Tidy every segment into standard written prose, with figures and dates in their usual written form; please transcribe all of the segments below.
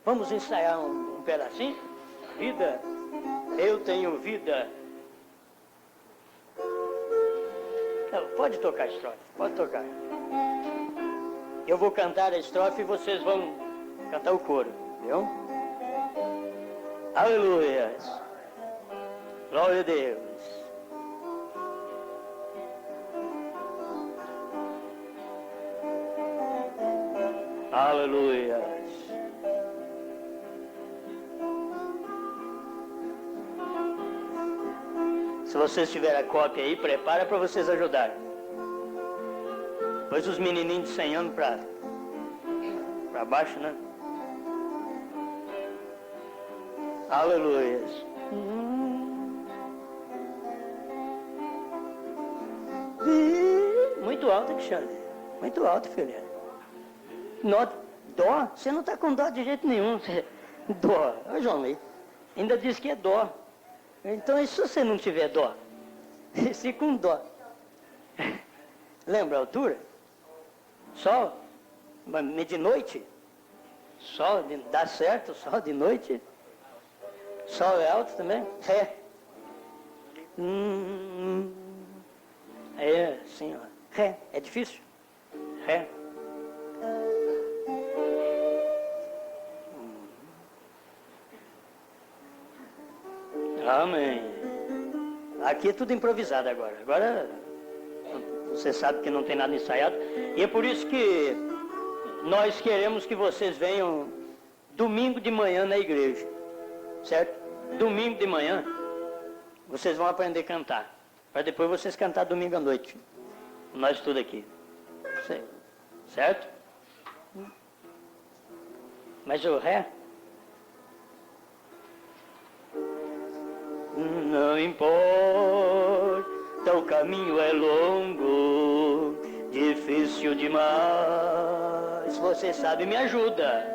Vamos ensaiar um pedacinho? Vida, eu tenho vida. Não, pode tocar a estrofe, pode tocar. Eu vou cantar a estrofe e vocês vão cantar o coro, viu? Aleluia. Glória a Deus. Aleluia. Se vocês tiverem a cópia aí, prepara para vocês ajudarem. Depois os menininhos de 100 anos para baixo, né? Aleluia. Muito alto, Alexandre. Muito alto, filha. Dó? Você não está com dó de jeito nenhum. Dó. Ô, João Lei. Ainda diz que é dó. Então, e se você não tiver dó? Se com dó. Lembra a altura? Sol? Mas de noite? Sol, dá certo, sol de noite? Sol é alto também? Ré. É, assim, ó. Ré. É difícil? Ré. Amém. Aqui é tudo improvisado agora. Agora, você sabe que não tem nada ensaiado. E é por isso que nós queremos que vocês venham domingo de manhã na igreja. Certo? Domingo de manhã, vocês vão aprender a cantar. Para depois vocês cantar domingo à noite. Nós tudo aqui. Certo? Mas o ré? Não importa, o caminho é longo, difícil demais. Você sabe, me ajuda.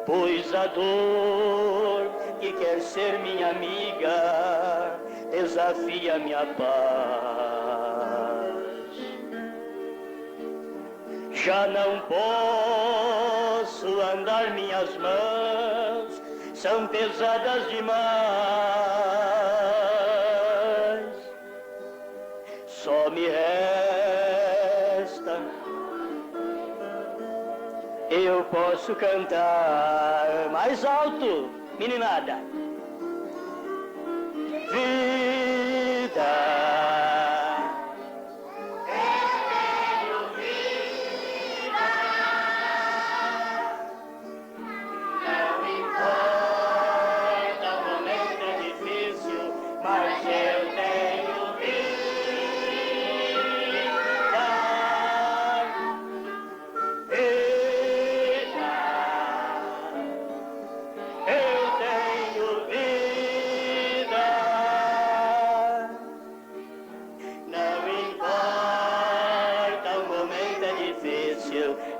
Pois a dor que quer ser minha amiga desafia minha paz. Já não posso andar, minhas mãos são pesadas demais. Só me resta, eu posso cantar mais alto, meninada. Vida.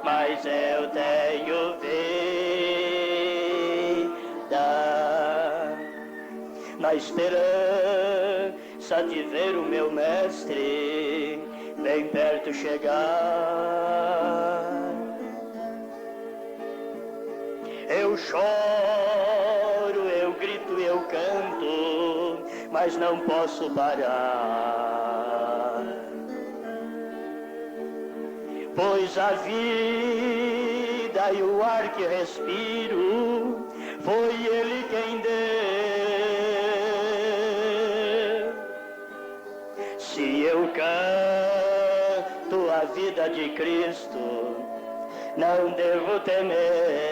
Mas eu tenho vida na esperança de ver o meu mestre bem perto chegar. Eu choro, eu grito, eu canto, mas não posso parar. Pois a vida e o ar que respiro, foi Ele quem deu. Se eu canto a vida de Cristo, não devo temer.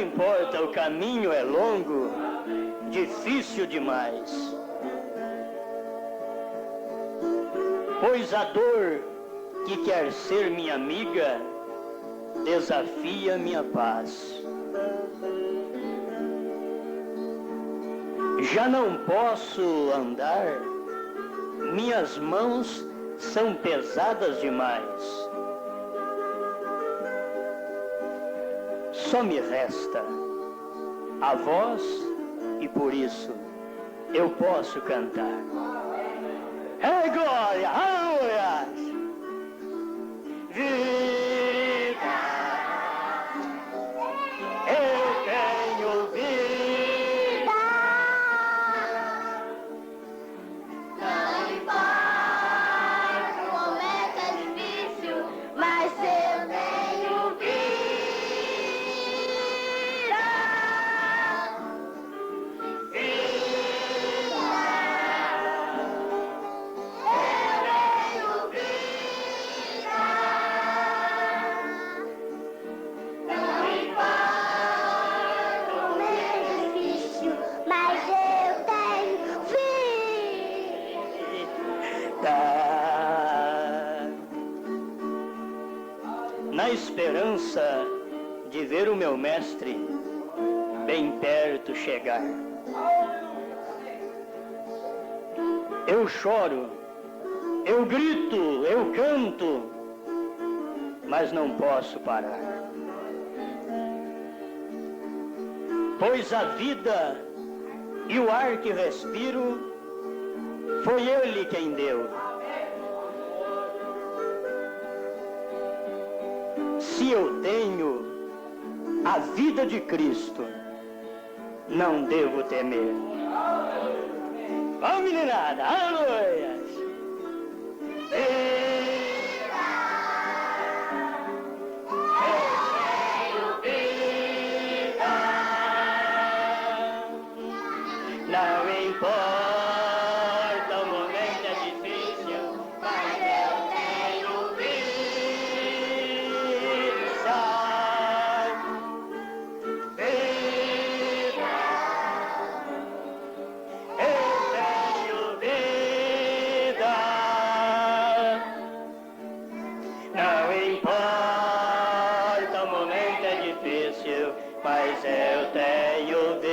importa, o caminho é longo, difícil demais. Pois a dor que quer ser minha amiga desafia minha paz. Já não posso andar, minhas mãos são pesadas demais. Só me resta a voz e por isso eu posso cantar. É glória, aleluia! Vida, eu tenho vida. Não importa, o momento é difícil, mas eu tenho vida. Na esperança de ver o meu mestre bem perto chegar. Eu choro, eu grito, eu canto, mas não posso parar. Pois a vida e o ar que respiro foi Ele quem deu. Se eu tenho a vida de Cristo, não devo temer. Vamos, meninada, aleluia! Não importa, o momento é difícil, mas eu tenho vida. Vida, eu tenho vida. Não importa, o momento é difícil, mas eu tenho vida.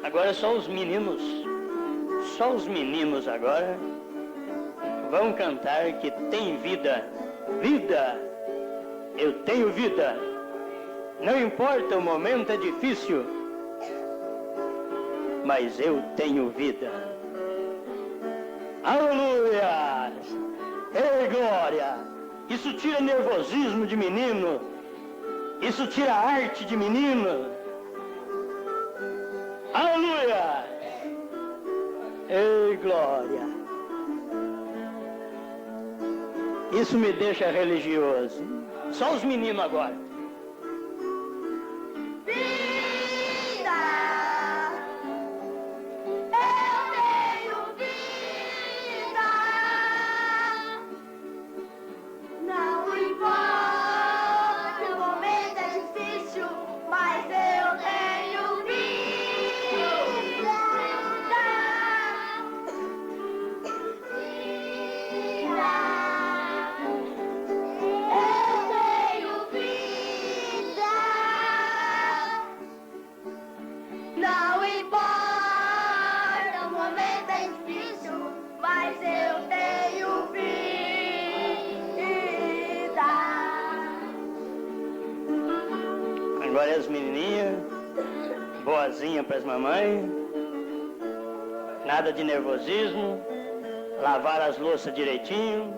Agora só os meninos agora vão cantar que tem vida. Vida, eu tenho vida. Não importa, o momento é difícil, mas eu tenho vida. Aleluia! Ei, glória! Isso tira nervosismo de menino. Isso tira arte de menino. Aleluia! Ei, glória! Isso me deixa religioso. Só os meninos agora. Vida, eu tenho vida. Não importa, o momento é difícil, mas eu tenho vida. Não importa, o momento é difícil, mas eu tenho vida. Agora as menininhas, boazinha para as mamães, nada de nervosismo, lavar as louças direitinho,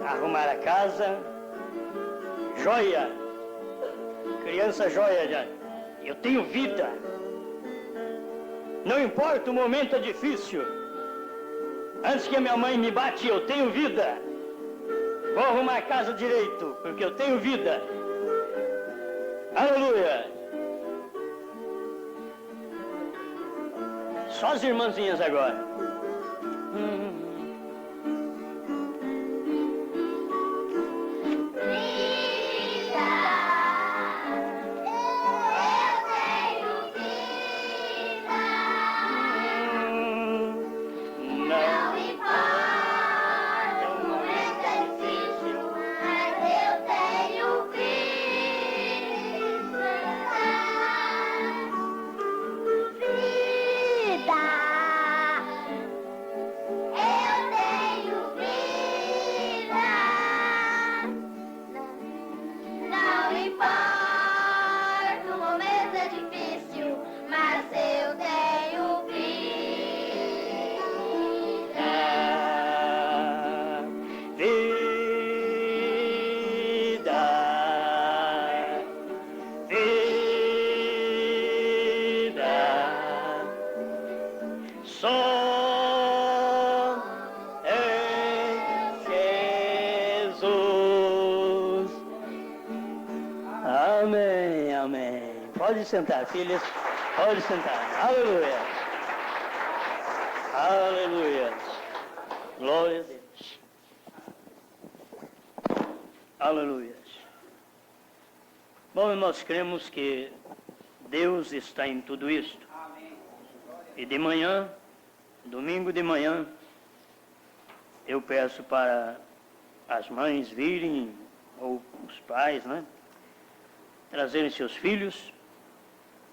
arrumar a casa, joia, criança joia já, eu tenho vida, não importa, o momento é difícil, antes que a minha mãe me bate, eu tenho vida, vou arrumar a casa direito, porque eu tenho vida. Aleluia! Só as irmãzinhas agora. Só em Jesus. Amém, amém. Pode sentar, filhas. Pode sentar. Aleluia. Aleluia. Glória a Deus. Aleluia. Bom, nós cremos que Deus está em tudo isto. E de manhã, domingo de manhã, eu peço para as mães virem, ou os pais, né, trazerem seus filhos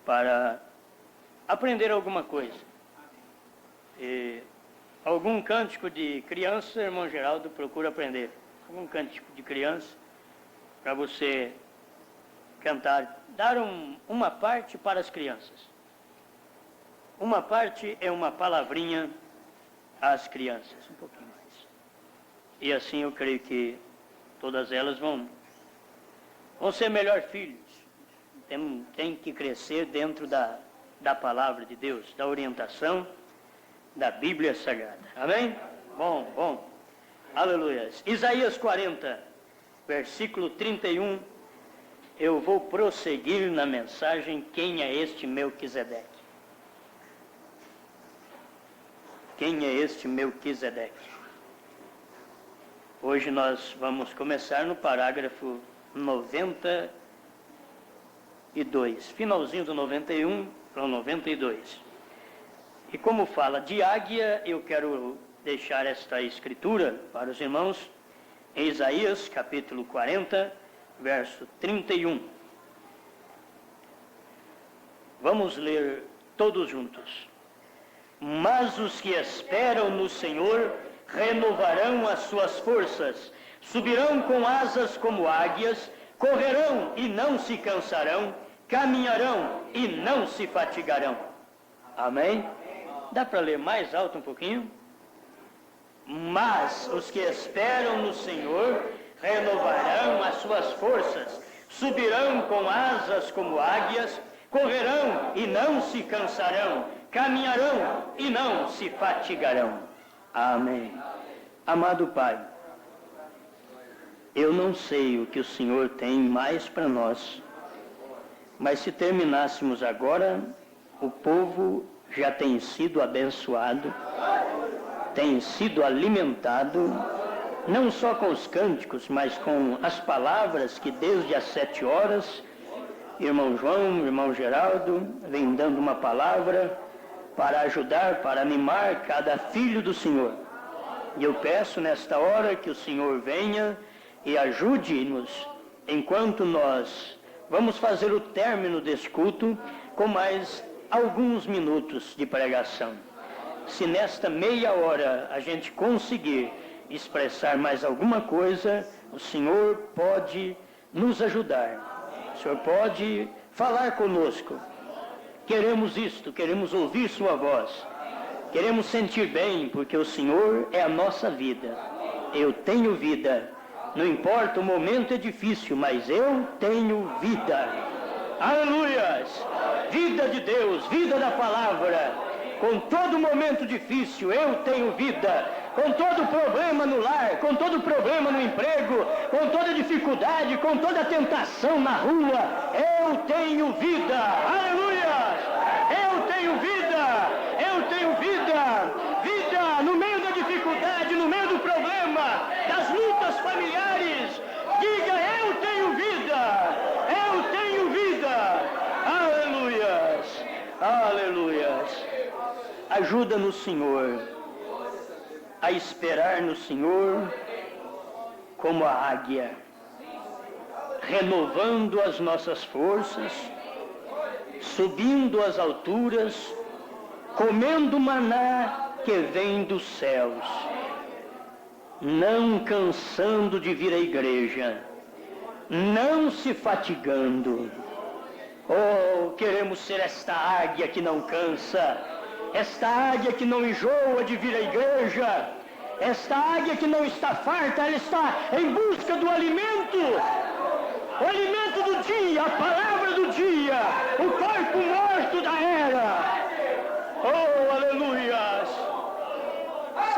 para aprender alguma coisa. E algum cântico de criança, irmão Geraldo, procura aprender. Algum cântico de criança, para você cantar, dar uma parte para as crianças. Uma parte é uma palavrinha às crianças, um pouquinho mais. E assim eu creio que todas elas vão ser melhor filhos. Tem que crescer dentro da palavra de Deus, da orientação da Bíblia Sagrada. Amém? Bom. Aleluia. Isaías 40, versículo 31. Eu vou prosseguir na mensagem, quem é este Melquisedeque? Quem é este Melquisedeque? Hoje nós vamos começar no parágrafo 92, finalzinho do 91 para o 92. E como fala de águia, eu quero deixar esta escritura para os irmãos em Isaías capítulo 40, verso 31. Vamos ler todos juntos. Mas os que esperam no Senhor renovarão as suas forças, subirão com asas como águias, correrão e não se cansarão, caminharão e não se fatigarão. Amém? Dá para ler mais alto um pouquinho? Mas os que esperam no Senhor renovarão as suas forças, subirão com asas como águias, correrão e não se cansarão, caminharão e não se fatigarão. Amém. Amado Pai, eu não sei o que o Senhor tem mais para nós, mas se terminássemos agora, o povo já tem sido abençoado, tem sido alimentado, não só com os cânticos, mas com as palavras que desde as 7 horas, irmão João, irmão Geraldo, vem dando uma palavra para ajudar, para animar cada filho do Senhor. E eu peço nesta hora que o Senhor venha e ajude-nos, enquanto nós vamos fazer o término deste culto, com mais alguns minutos de pregação. Se nesta meia hora a gente conseguir expressar mais alguma coisa, o Senhor pode nos ajudar. O Senhor pode falar conosco. Queremos isto, queremos ouvir sua voz. Queremos sentir bem, porque o Senhor é a nossa vida. Eu tenho vida. Não importa, o momento é difícil, mas eu tenho vida. Aleluias! Vida de Deus, vida da palavra. Com todo momento difícil, eu tenho vida. Com todo problema no lar, com todo problema no emprego, com toda dificuldade, com toda tentação na rua, eu tenho vida. Aleluia! Eu tenho vida! Eu tenho vida! Vida no meio da dificuldade, no meio do problema, das lutas familiares. Diga, eu tenho vida! Eu tenho vida! Aleluias! Aleluias! Ajuda-nos, Senhor, a esperar no Senhor como a águia, renovando as nossas forças, subindo às alturas, comendo maná que vem dos céus, não cansando de vir à igreja, não se fatigando. Oh, queremos ser esta águia que não cansa, esta águia que não enjoa de vir à igreja, esta águia que não está farta, ela está em busca do alimento, o alimento do dia, a palavra do dia, o corpo morto da era. Oh, aleluias!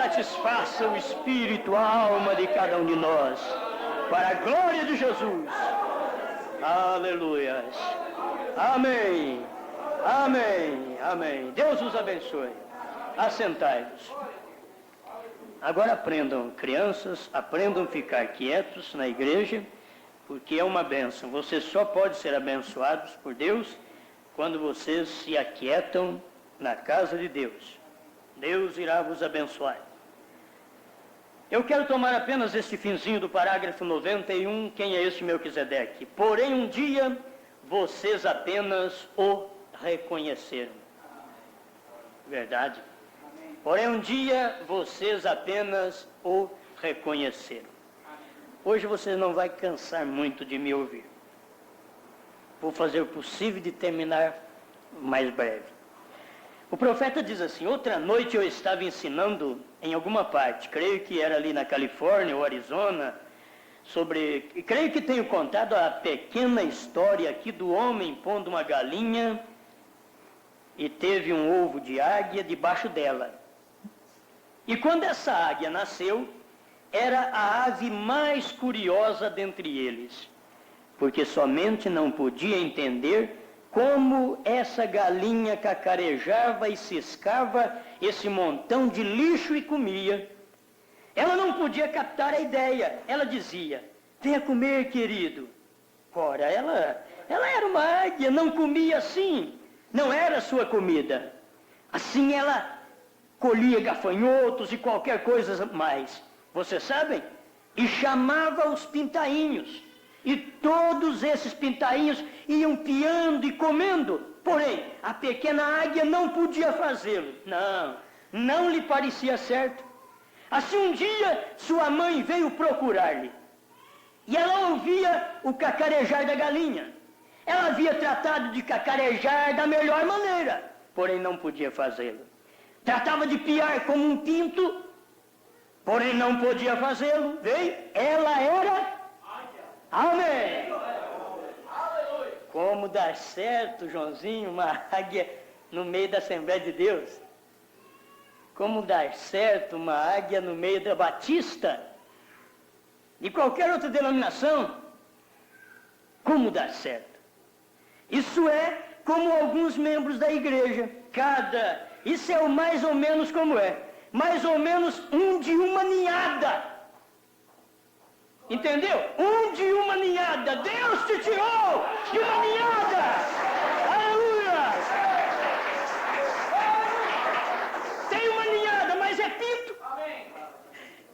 satisfaça o espírito, a alma de cada um de nós, para a glória de Jesus. Aleluias. Amém. Amém. Amém. Deus os abençoe. Assentai-vos. Agora aprendam, crianças, aprendam a ficar quietos na igreja, porque é uma bênção. Vocês só podem ser abençoados por Deus quando vocês se aquietam na casa de Deus. Deus irá vos abençoar. Eu quero tomar apenas este finzinho do parágrafo 91, quem é este Melquisedeque? Porém um dia vocês apenas o reconheceram. Verdade. Porém um dia vocês apenas o reconheceram. Hoje vocês não vão cansar muito de me ouvir. Vou fazer o possível de terminar mais breve. O profeta diz assim: outra noite eu estava ensinando em alguma parte, creio que era ali na Califórnia ou Arizona, creio que tenho contado a pequena história aqui do homem pondo uma galinha e teve um ovo de águia debaixo dela. E quando essa águia nasceu, era a ave mais curiosa dentre eles, porque somente não podia entender como essa galinha cacarejava e ciscava esse montão de lixo e comia. Ela não podia captar a ideia. Ela dizia: venha comer, querido. Ora, ela era uma águia, não comia assim. Não era sua comida. Assim ela colhia gafanhotos e qualquer coisa mais. Vocês sabem? E chamava os pintainhos. E todos esses pintainhos iam piando e comendo. Porém, a pequena águia não podia fazê-lo. Não lhe parecia certo. Assim um dia, sua mãe veio procurar-lhe. E ela ouvia o cacarejar da galinha. Ela havia tratado de cacarejar da melhor maneira, porém não podia fazê-lo. Tratava de piar como um pinto, porém não podia fazê-lo. Veio, ela era... Amém! Como dar certo, Joãozinho, uma águia no meio da Assembleia de Deus? Como dar certo uma águia no meio da Batista? De qualquer outra denominação? Como dar certo? Isso é como alguns membros da igreja. Isso é o mais ou menos como é. Mais ou menos um de uma ninhada. Entendeu? Um de uma ninhada. Deus te tirou de uma ninhada. Aleluia! Tem uma ninhada, mas é pinto.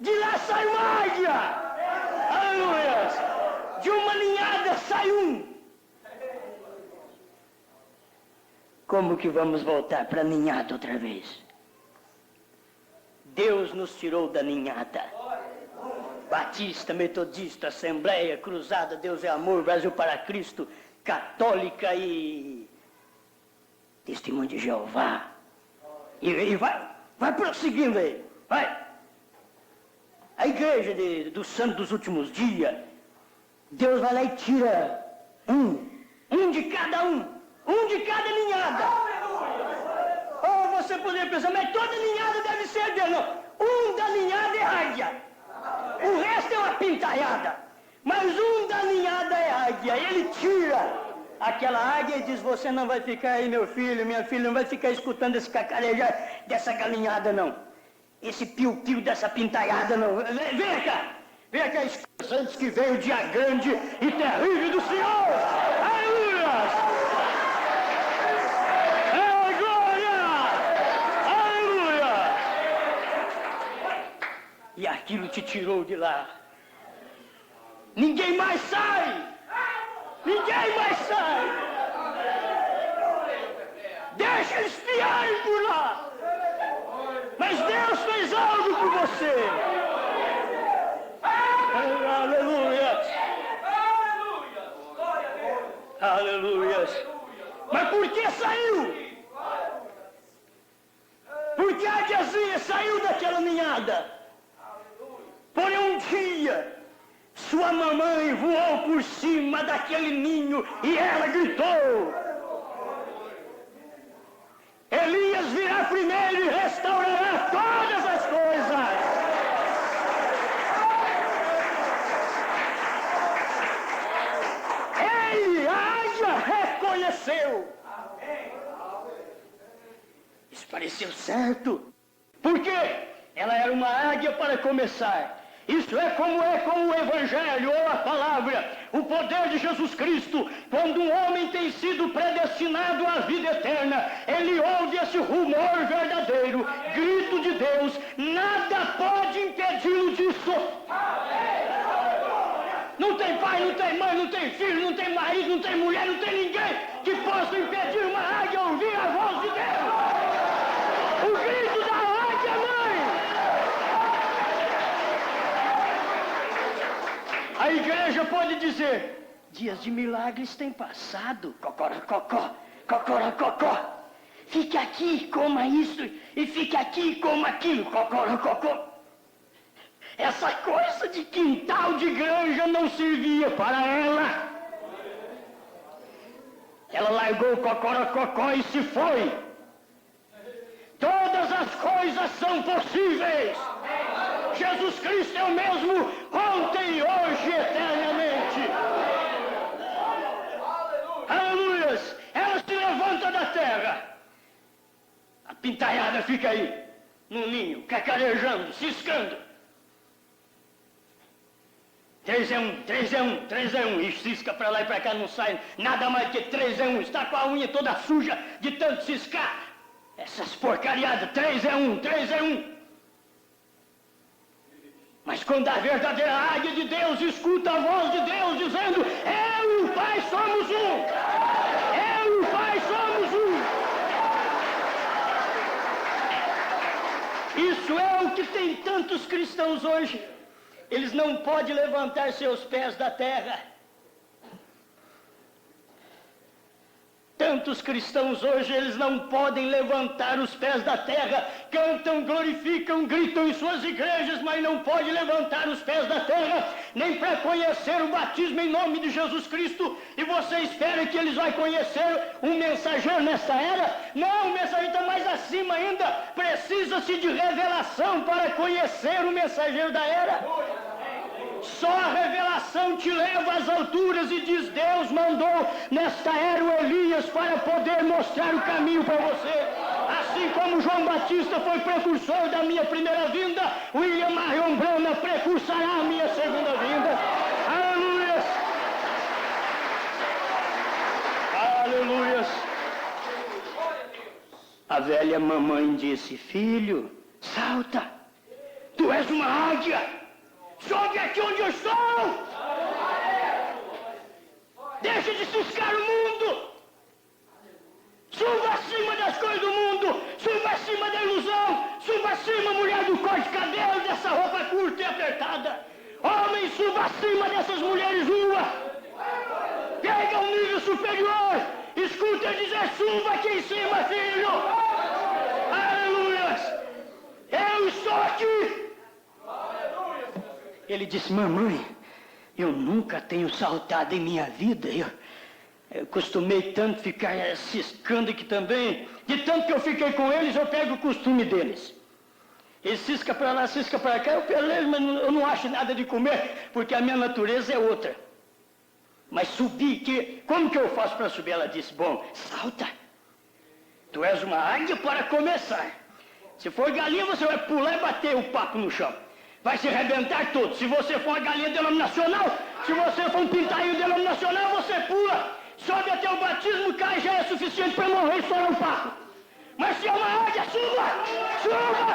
De lá sai uma águia. Aleluia! De uma ninhada sai um. Como que vamos voltar para a ninhada outra vez? Deus nos tirou da ninhada. Batista, Metodista, Assembleia, Cruzada, Deus é Amor, Brasil para Cristo, Católica e Testemunho de Jeová. E vai prosseguindo aí, vai. A igreja dos santos dos últimos dias, Deus vai lá e tira um de cada ninhada. Ou você poderia pensar, mas toda ninhada deve ser Deus. Não, um da ninhada é águia. O resto é uma pintalhada. Mas um da ninhada é águia. Ele tira aquela águia e diz: você não vai ficar aí, meu filho, minha filha, não vai ficar escutando esse cacarejar dessa galinhada, não. Esse piu-piu dessa pintalhada, não. Vem cá, antes que veio o dia grande e terrível do Senhor. Aleluia! E aquilo te tirou de lá. Ninguém mais sai. Ninguém mais sai. Deixa eles piarem por lá. Mas Deus fez algo por você. Aleluia. Aleluia. Mas por que saiu? Porque a águiazinha saiu daquela ninhada. Porém um dia, sua mamãe voou por cima daquele ninho e ela gritou: Elias virá primeiro e restaurará todas as coisas. obedeceu certo. Por quê? Ela era uma águia para começar. Isso é como o Evangelho ou a palavra, o poder de Jesus Cristo. Quando um homem tem sido predestinado à vida eterna, ele ouve esse rumor verdadeiro, grito de Deus, nada pode impedi-lo disso. Não tem pai, não tem mãe, não tem filho, não tem marido, não tem mulher, não tem ninguém que possa impedir uma águia a ouvir a voz de Deus. O grito da águia, mãe! A igreja pode dizer, dias de milagres têm passado, cocorococó, cocorococó. Fique aqui, coma isso, e fique aqui, coma aquilo, cocorococó. Essa coisa de quintal de granja não servia para ela. Ela largou o cocorococó e se foi. Todas as coisas são possíveis. Jesus Cristo é o mesmo ontem e hoje, eternamente. Aleluias! Ela se levanta da terra. A pintalhada fica aí, no ninho, cacarejando, ciscando. 3 é 1, 3 é 1, 3 é 1. E cisca para lá e para cá, não sai nada mais que 3 é 1. Está com a unha toda suja de tanto ciscar. Essas porcariadas, 3 é 1, 3 é 1. Mas quando a verdadeira águia de Deus escuta a voz de Deus dizendo, eu e o Pai somos um. Eu e o Pai somos um. Isso é o que tem tantos cristãos hoje. Eles não podem levantar seus pés da terra. Tantos cristãos hoje, eles não podem levantar os pés da terra. Cantam, glorificam, gritam em suas igrejas, mas não podem levantar os pés da terra, nem para conhecer o batismo em nome de Jesus Cristo. E você espera que eles vão conhecer um mensageiro nesta era? Não, o mensageiro está mais acima ainda. Precisa-se de revelação para conhecer o mensageiro da era. Só a revelação te leva às alturas e diz, Deus mandou nesta era o Elias para poder mostrar o caminho para você. Assim como João Batista foi precursor da minha primeira vinda, William Marion Branham precursará a minha segunda vinda. Aleluia! Aleluia! A velha mamãe disse, filho, salta, tu és uma águia. Sobe aqui onde eu estou! Deixa de ciscar o mundo! Suba acima das coisas do mundo! Suba acima da ilusão! Suba acima, mulher do corte de cabelo, dessa roupa curta e apertada! Homem, suba acima dessas mulheres nuas! Pega um nível superior! Escuta dizer, suba aqui em cima, filho! Aleluia! Eu estou aqui! Ele disse, mamãe, eu nunca tenho saltado em minha vida. Eu costumei tanto ficar ciscando aqui também. De tanto que eu fiquei com eles, eu pego o costume deles. Eles cisca para lá, cisca para cá, eu pelejo, mas eu não acho nada de comer, porque a minha natureza é outra. Mas subir, como que eu faço para subir? Ela disse, bom, salta. Tu és uma águia para começar. Se for galinha, você vai pular e bater o papo no chão. Vai se arrebentar tudo. Se você for uma galinha denominacional, se você for um pintainho denominacional, você pula, sobe até o batismo, cai, já é suficiente para morrer e estourar um papo. Mas se é uma águia, suba! Suba!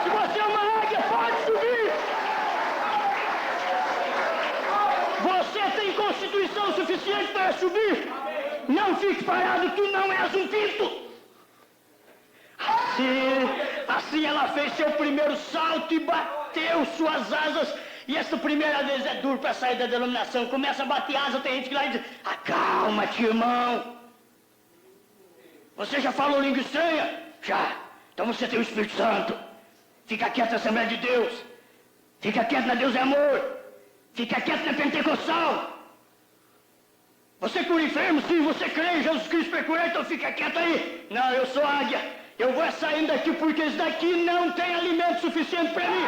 Se você é uma águia, pode subir! Você tem constituição suficiente para subir? Não fique parado, tu não és um pinto! Assim ela fez seu primeiro salto e bateu suas asas. E essa primeira vez é duro para sair da denominação. Começa a bater asa, tem gente que lá e diz, acalma-te, irmão. Você já falou língua estranha? Já. Então você tem o Espírito Santo. Fica quieto na Assembleia de Deus. Fica quieto na Deus é Amor. Fica quieto na Pentecostal. Você cura enfermo? Sim. Você crê em Jesus Cristo para curar? Então fica quieto aí. Não, eu sou águia. Eu vou saindo daqui porque esse daqui não tem alimento suficiente para mim.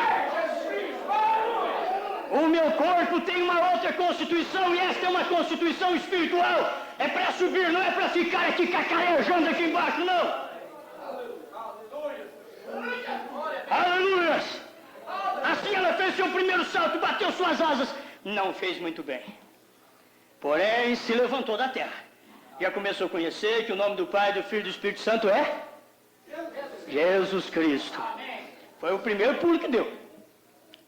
O meu corpo tem uma outra constituição e esta é uma constituição espiritual. É para subir, não é para ficar aqui cacarejando aqui embaixo, não. o salto, bateu suas asas. Não fez muito bem. Porém, se levantou da terra. Já começou a conhecer que o nome do Pai, do Filho e do Espírito Santo é Jesus Cristo. Foi o primeiro pulo que deu.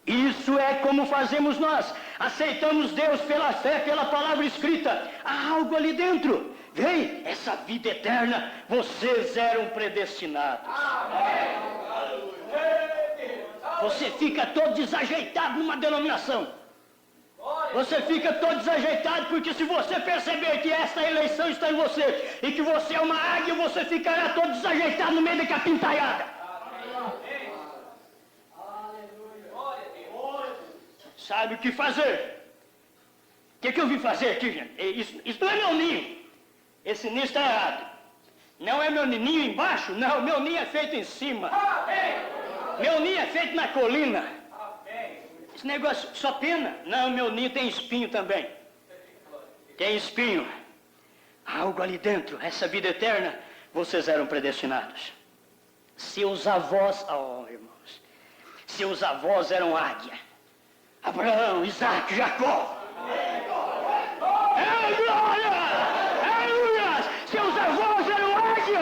Isso é como fazemos nós. Aceitamos Deus pela fé, pela palavra escrita. Há algo ali dentro. Vem, essa vida eterna, vocês eram predestinados. Você fica todo desajeitado numa denominação. Você fica todo desajeitado porque se você perceber que esta eleição está em você e que você é uma águia, você ficará todo desajeitado no meio da capintalhada. Sabe o que fazer? O que eu vim fazer aqui, gente? Isso não é meu ninho. Esse ninho está errado. Não é meu ninho embaixo, não. Meu ninho é feito em cima. Meu ninho é feito na colina. Esse negócio só pena? Não, meu ninho tem espinho também. Tem espinho. Há algo ali dentro, essa vida eterna, vocês eram predestinados. Seus avós, irmãos, seus avós eram águia. Abraão, Isaac, Jacó. É glória! Aleluia! Seus avós eram águia.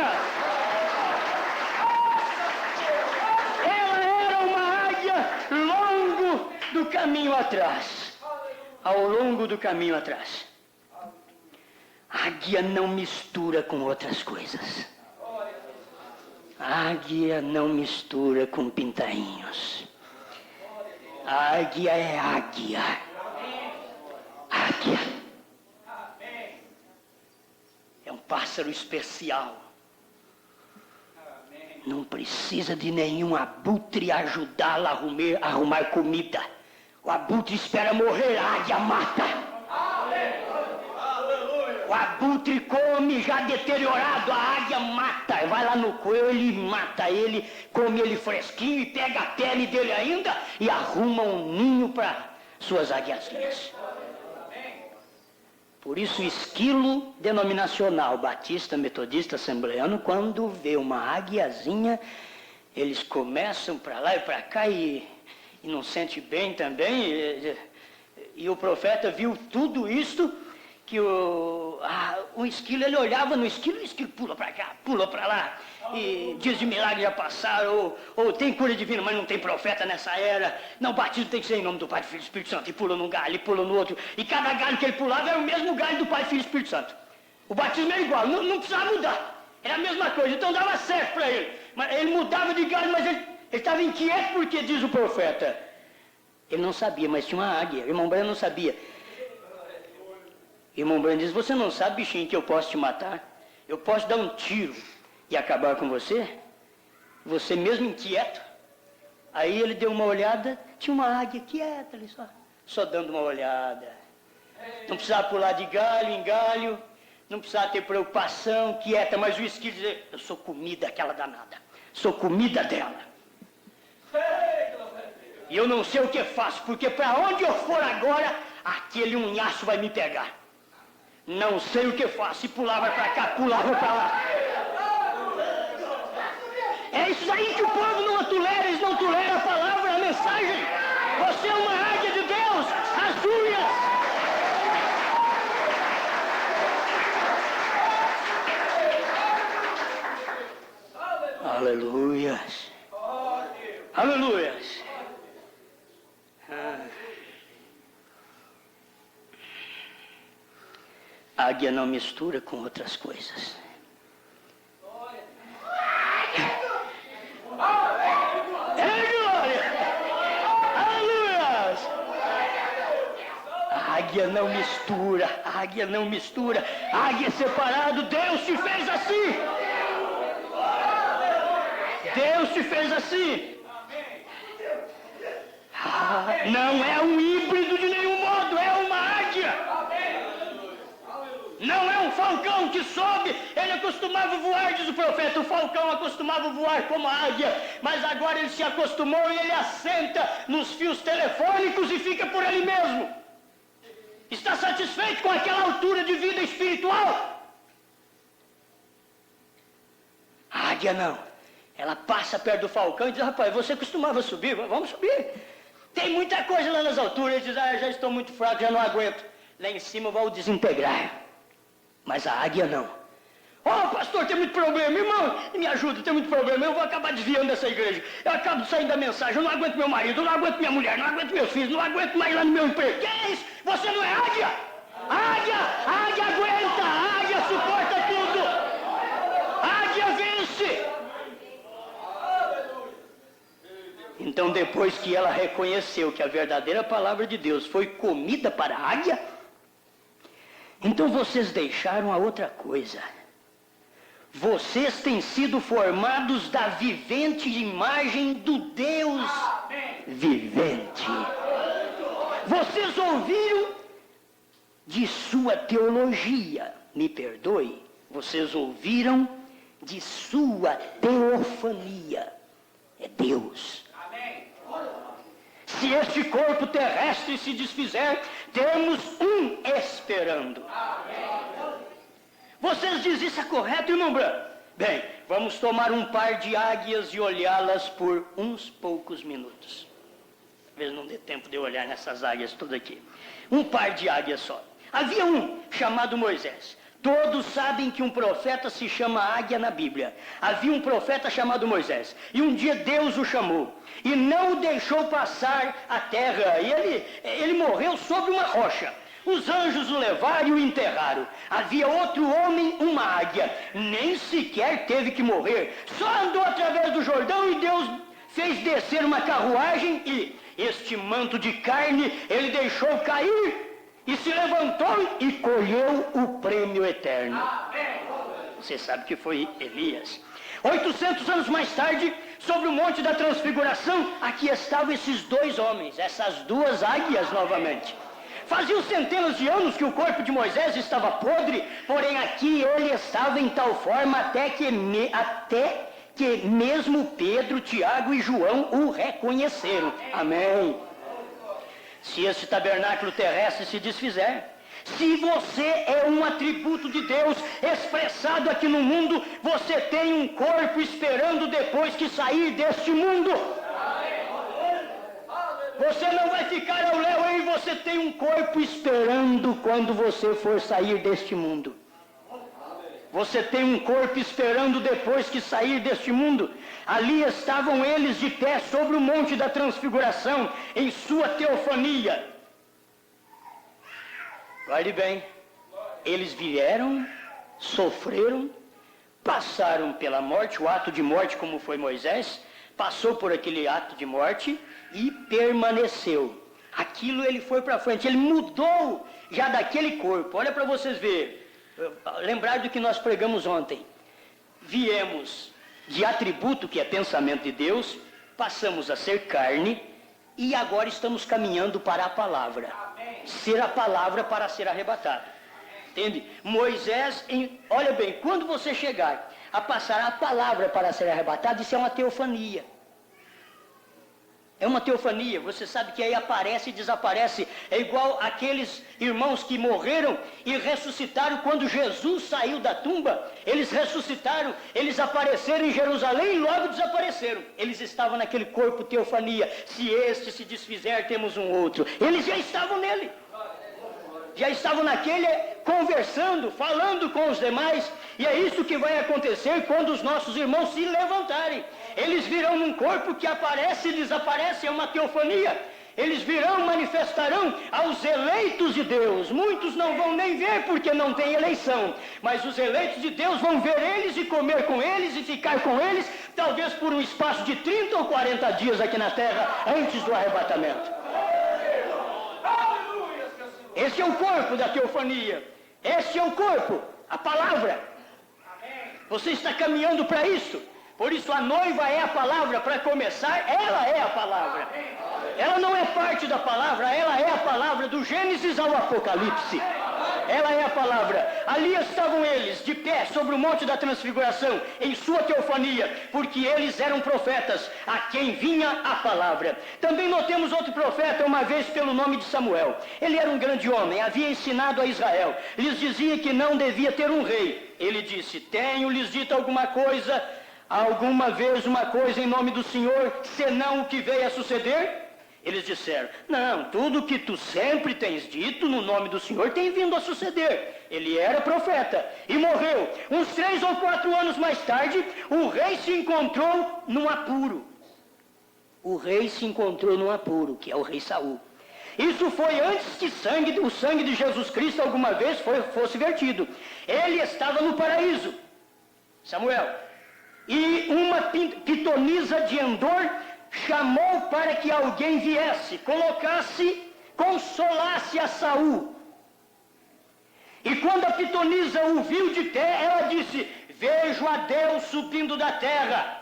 Ela era uma águia longo do caminho atrás. Ao longo do caminho atrás. Águia não mistura com outras coisas. Águia não mistura com pintainhos. Águia é águia. Águia é um pássaro especial. Não precisa de nenhum abutre ajudá-la a arrumar comida. O abutre espera morrer, a águia mata. O abutre come já deteriorado, a águia mata. Vai lá no coelho e mata ele, come ele fresquinho e pega a pele dele ainda e arruma um ninho para suas águiazinhas. Por isso o esquilo denominacional, batista, metodista, assembleano, quando vê uma águiazinha, eles começam para lá e para cá e não sente bem também. E o profeta viu tudo isso, que o esquilo, ele olhava no esquilo, e o esquilo pula para cá, pula para lá. E dias de milagre já passaram, ou tem cura divina, mas não tem profeta nessa era. Não, o batismo tem que ser em nome do Pai, do Filho e do Espírito Santo. E pula num galho, e pula no outro. E cada galho que ele pulava era o mesmo galho do Pai, Filho e Espírito Santo. O batismo era igual, não precisava mudar. Era a mesma coisa, então dava certo para ele. Mas ele mudava de galho, mas ele estava inquieto porque diz o profeta. Ele não sabia, mas tinha uma águia. O irmão Branham não sabia. Irmão Branham diz, você não sabe, bichinho, que eu posso te matar? Eu posso dar um tiro e acabar com você? Você mesmo inquieto? Aí ele deu uma olhada, tinha uma águia quieta ali só dando uma olhada. Não precisava pular de galho em galho, não precisava ter preocupação, quieta, mas o esquilo dizia, eu sou comida daquela danada, sou comida dela. E eu não sei o que faço, porque para onde eu for agora, aquele unhaço vai me pegar. Não sei o que faço. E pulava para cá, pulava para lá. É isso aí que o povo não tolera. Eles não toleram a palavra, a mensagem. Você é uma águia de Deus. As unhas. Aleluias. Aleluias. A águia não mistura com outras coisas. É glória! Aleluia! A águia não mistura, a águia não mistura, a águia é separado, Deus te fez assim! Deus te fez assim! Não é um híbrido de nenhum modo, é uma águia! Não é um falcão que sobe, ele acostumava voar, diz o profeta, o falcão acostumava voar como a águia, mas agora ele se acostumou e ele assenta nos fios telefônicos e fica por ali mesmo. Está satisfeito com aquela altura de vida espiritual? A águia não. Ela passa perto do falcão e diz, rapaz, você costumava subir, vamos subir. Tem muita coisa lá nas alturas. Ele diz, já estou muito fraco, já não aguento. Lá em cima eu vou desintegrar. Mas a águia não. Pastor, tem muito problema. Irmão, me ajuda, tem muito problema. Eu vou acabar desviando dessa igreja. Eu acabo saindo da mensagem. Eu não aguento meu marido, eu não aguento minha mulher, não aguento meus filhos, não aguento mais lá no meu emprego. Que é isso? Você não é águia? Águia aguenta, águia suporta tudo. Águia vence. Então, depois que ela reconheceu que a verdadeira palavra de Deus foi comida para a águia, então vocês deixaram a outra coisa. Vocês têm sido formados da vivente imagem do Deus vivente. Vocês ouviram de sua teologia, me perdoe, vocês ouviram de sua teofania. É Deus. Se este corpo terrestre se desfizer, temos um esperando. Vocês dizem isso é correto, irmão Branco? Bem, vamos tomar um par de águias e olhá-las por uns poucos minutos. Talvez não dê tempo de eu olhar nessas águias todas aqui. Um par de águias só. Havia um chamado Moisés. Todos sabem que um profeta se chama águia na Bíblia. Havia um profeta chamado Moisés. E um dia Deus o chamou. E não o deixou passar a terra. E ele morreu sobre uma rocha. Os anjos o levaram e o enterraram. Havia outro homem, uma águia. Nem sequer teve que morrer. Só andou através do Jordão e Deus fez descer uma carruagem e este manto de carne ele deixou cair. E se levantou e colheu o prêmio eterno. Você sabe que foi Elias. 800 anos mais tarde, sobre o Monte da Transfiguração, aqui estavam esses dois homens, essas duas águias novamente. Faziam centenas de anos que o corpo de Moisés estava podre, porém aqui ele estava em tal forma até que mesmo Pedro, Tiago e João o reconheceram. Amém. Se esse tabernáculo terrestre se desfizer, se você é um atributo de Deus expressado aqui no mundo, você tem um corpo esperando depois que sair deste mundo. Você não vai ficar ao léu e você tem um corpo esperando quando você for sair deste mundo. Você tem um corpo esperando depois que sair deste mundo. Ali estavam eles de pé sobre o Monte da Transfiguração, em sua teofania. Guarde bem, eles vieram, sofreram, passaram pela morte, o ato de morte como foi Moisés, passou por aquele ato de morte e permaneceu. Aquilo ele foi para frente, ele mudou já daquele corpo. Olha para vocês verem, lembrar do que nós pregamos ontem. Viemos de atributo, que é pensamento de Deus, passamos a ser carne e agora estamos caminhando para a palavra. Ser a palavra para ser arrebatado. Entende? Moisés, olha bem, quando você chegar a passar a palavra para ser arrebatado, isso é uma teofania. É uma teofania, você sabe que aí aparece e desaparece. É igual aqueles irmãos que morreram e ressuscitaram quando Jesus saiu da tumba. Eles ressuscitaram, eles apareceram em Jerusalém e logo desapareceram. Eles estavam naquele corpo teofania. Se este se desfizer, temos um outro. Eles já estavam nele. Já estavam naquele conversando, falando com os demais. E é isso que vai acontecer quando os nossos irmãos se levantarem. Eles virão num corpo que aparece e desaparece, é uma teofania. Eles virão, manifestarão aos eleitos de Deus. Muitos não vão nem ver porque não tem eleição. Mas os eleitos de Deus vão ver eles e comer com eles e ficar com eles, talvez por um espaço de 30 ou 40 dias aqui na terra, antes do arrebatamento. Esse é o corpo da teofania. Esse é o corpo, a palavra. Você está caminhando para isso. Por isso a noiva é a palavra. Para começar, ela é a palavra. Ela não é parte da palavra, ela é a palavra do Gênesis ao Apocalipse. Ela é a palavra. Ali estavam eles, de pé, sobre o Monte da Transfiguração, em sua teofania, porque eles eram profetas, a quem vinha a palavra. Também notemos outro profeta, uma vez pelo nome de Samuel. Ele era um grande homem, havia ensinado a Israel. Lhes dizia que não devia ter um rei. Ele disse, tenho-lhes dito alguma vez uma coisa em nome do Senhor, senão o que veio a suceder? Eles disseram: não, tudo que tu sempre tens dito no nome do Senhor tem vindo a suceder. Ele era profeta e morreu. Uns 3 ou 4 anos mais tarde, o rei se encontrou num apuro. O rei se encontrou num apuro, que é o rei Saul. Isso foi antes que o sangue de Jesus Cristo alguma vez fosse vertido. Ele estava no paraíso, Samuel. E uma pitonisa de Endor chamou para que alguém viesse, consolasse a Saul. E quando a pitonisa o viu de pé, ela disse: vejo a Deus subindo da terra.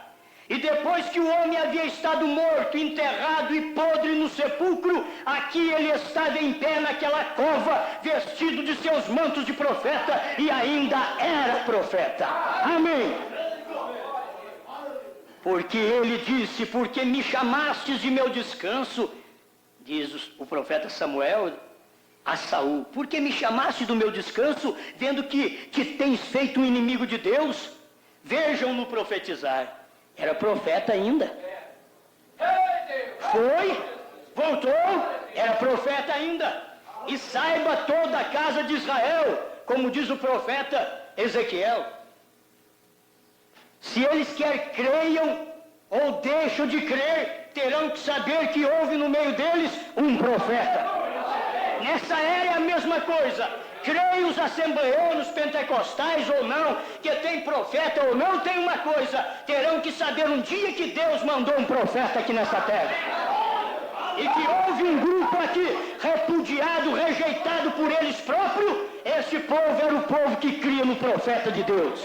E depois que o homem havia estado morto, enterrado e podre no sepulcro, aqui ele estava em pé naquela cova, vestido de seus mantos de profeta, e ainda era profeta. Amém. Porque ele disse: porque me chamastes de meu descanso, diz o profeta Samuel a Saul, porque me chamaste do meu descanso, vendo que tens feito um inimigo de Deus? Vejam-no profetizar. Era profeta ainda. Foi, voltou, era profeta ainda. E saiba toda a casa de Israel, como diz o profeta Ezequiel, se eles quer creiam ou deixam de crer, terão que saber que houve no meio deles um profeta. Nessa era é a mesma coisa. Creem os assembleanos, pentecostais ou não, que tem profeta ou não, tem uma coisa: terão que saber um dia que Deus mandou um profeta aqui nessa terra. E que houve um grupo aqui repudiado, rejeitado por eles próprios. Esse povo era o povo que cria no profeta de Deus.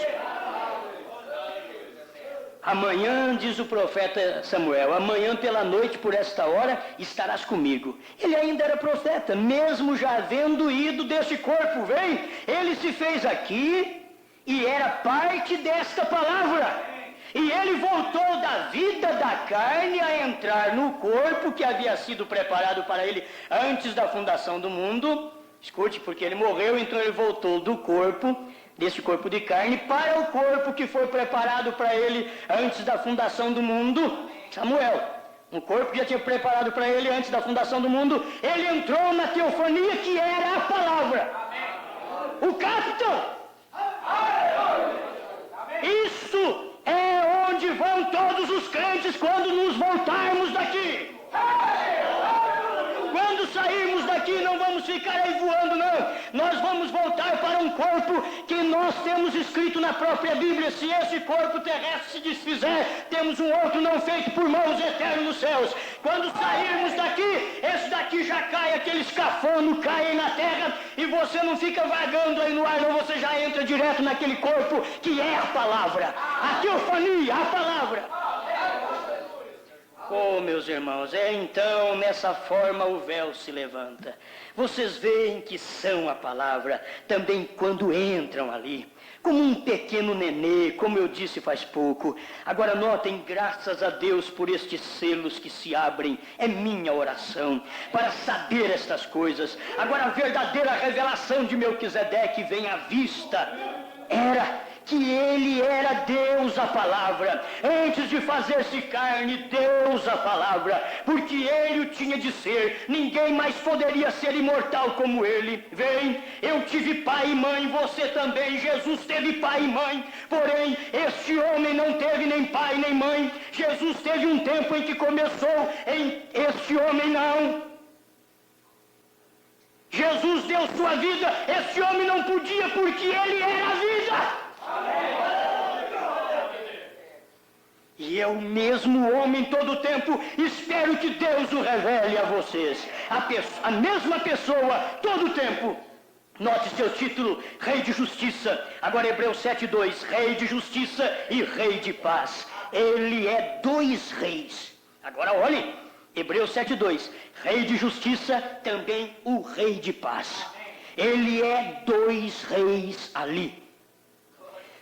Amanhã, diz o profeta Samuel, amanhã pela noite, por esta hora, estarás comigo. Ele ainda era profeta, mesmo já havendo ido desse corpo, vem? Ele se fez aqui e era parte desta palavra. E ele voltou da vida da carne a entrar no corpo que havia sido preparado para ele antes da fundação do mundo. Escute, porque ele morreu, então ele voltou do corpo, desse corpo de carne, para o corpo que foi preparado para ele antes da fundação do mundo, Samuel. Um corpo que já tinha preparado para ele antes da fundação do mundo. Ele entrou na teofania que era a palavra. O capitão. Isso é onde vão todos os crentes quando nos voltarmos daqui. Quando sairmos daqui, não vamos ficar aí voando, não. Nós vamos voltar para um corpo que nós temos escrito na própria Bíblia. Se esse corpo terrestre se desfizer, temos um outro não feito por mãos eterno nos céus. Quando sairmos daqui, esse daqui já cai, aquele escafando cai na terra, e você não fica vagando aí no ar, não. Você já entra direto naquele corpo que é a palavra. A teofania, a palavra. Oh, meus irmãos, então nessa forma o véu se levanta. Vocês veem que são a palavra também quando entram ali, como um pequeno nenê, como eu disse faz pouco. Agora notem, graças a Deus por estes selos que se abrem, é minha oração para saber estas coisas. Agora a verdadeira revelação de Melquisedeque vem à vista. Era que ele era Deus a palavra, antes de fazer-se carne, Deus a palavra, porque ele o tinha de ser, ninguém mais poderia ser imortal como ele. Vem, eu tive pai e mãe, você também, Jesus teve pai e mãe, porém este homem não teve nem pai nem mãe. Jesus teve um tempo em que começou, este homem não. Jesus deu sua vida, este homem não podia porque ele era a vida. E é o mesmo homem todo o tempo. Espero que Deus o revele a vocês. A mesma pessoa todo o tempo. Note seu título, Rei de Justiça. Agora Hebreus 7:2, Rei de Justiça e Rei de Paz. Ele é 2 reis. Agora olhe, Hebreus 7:2, Rei de Justiça, também o Rei de Paz. Ele é 2 reis ali.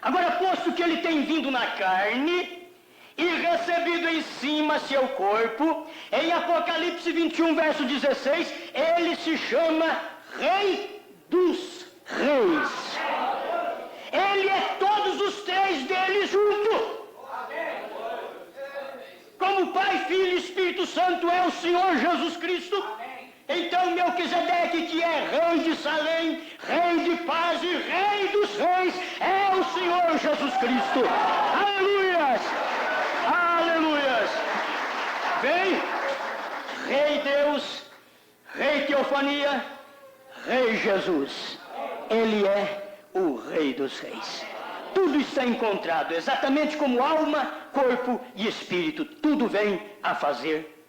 Agora, posto que ele tem vindo na carne e recebido em cima seu corpo, em Apocalipse 21, verso 16, ele se chama Rei dos Reis. Ele é todos os 3 deles juntos. Como como Pai, Filho e Espírito Santo é o Senhor Jesus Cristo, então Melquisedeque, que é rei de Salém, rei de paz e rei dos reis, é o Senhor Jesus Cristo. Aleluias! Aleluias! Vem, Rei Deus, Rei Teofania, Rei Jesus. Ele é o Rei dos Reis. Tudo está encontrado, exatamente como alma, corpo e espírito. Tudo vem a fazer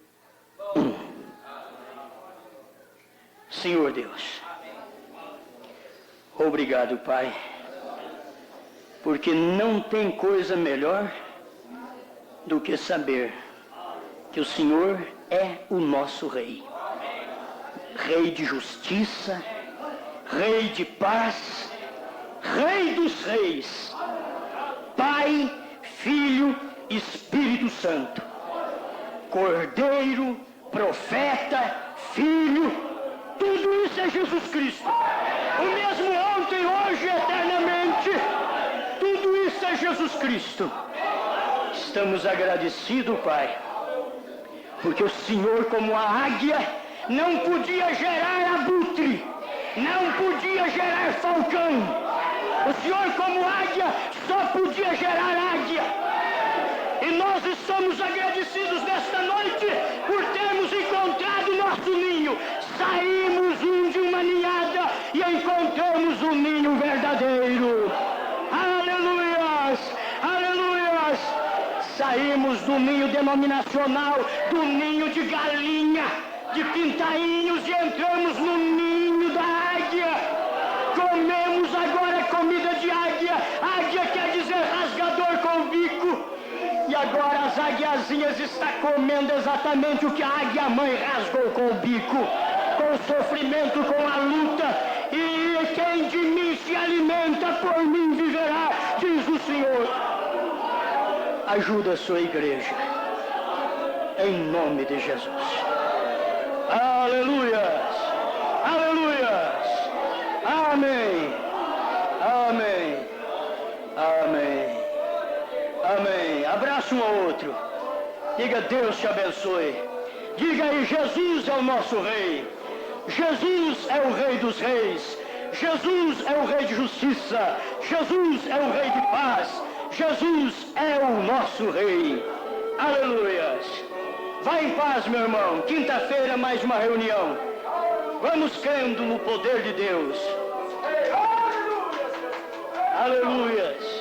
um. Senhor Deus, obrigado, Pai, porque não tem coisa melhor do que saber que o Senhor é o nosso Rei. Rei de justiça, Rei de paz, Rei dos reis, Pai, Filho, Espírito Santo, Cordeiro, Profeta, Filho, tudo isso é Jesus Cristo. O mesmo ontem, hoje, eternamente, tudo isso é Jesus Cristo. Estamos agradecidos, Pai, porque o Senhor, como a águia, não podia gerar abutre, não podia gerar falcão. O Senhor, como águia, só podia gerar águia. E nós estamos agradecidos nesta noite por termos encontrado nosso ninho. Saímos de uma ninhada e encontramos um ninho verdadeiro. Aleluias! Aleluias! Saímos do ninho denominacional, do ninho de galinha, de pintainhos, e entramos no ninho da águia. Comemos agora comida de águia. Águia quer dizer rasgador com o bico. E agora as águiazinhas estão comendo exatamente o que a águia mãe rasgou com o bico, com o sofrimento, com a luta. E quem de mim se alimenta, por mim viverá, diz o Senhor. Ajuda a sua igreja, em nome de Jesus. Aleluias! Aleluias! Amém! Amém! Amém! Amém! Abraça um ao outro. Diga: Deus te abençoe. Diga aí: Jesus é o nosso Rei. Jesus é o Rei dos reis. Jesus é o Rei de justiça. Jesus é o Rei de paz. Jesus é o nosso Rei. Aleluias! Vá em paz, meu irmão. Quinta-feira, mais uma reunião. Vamos crendo no poder de Deus. Aleluias!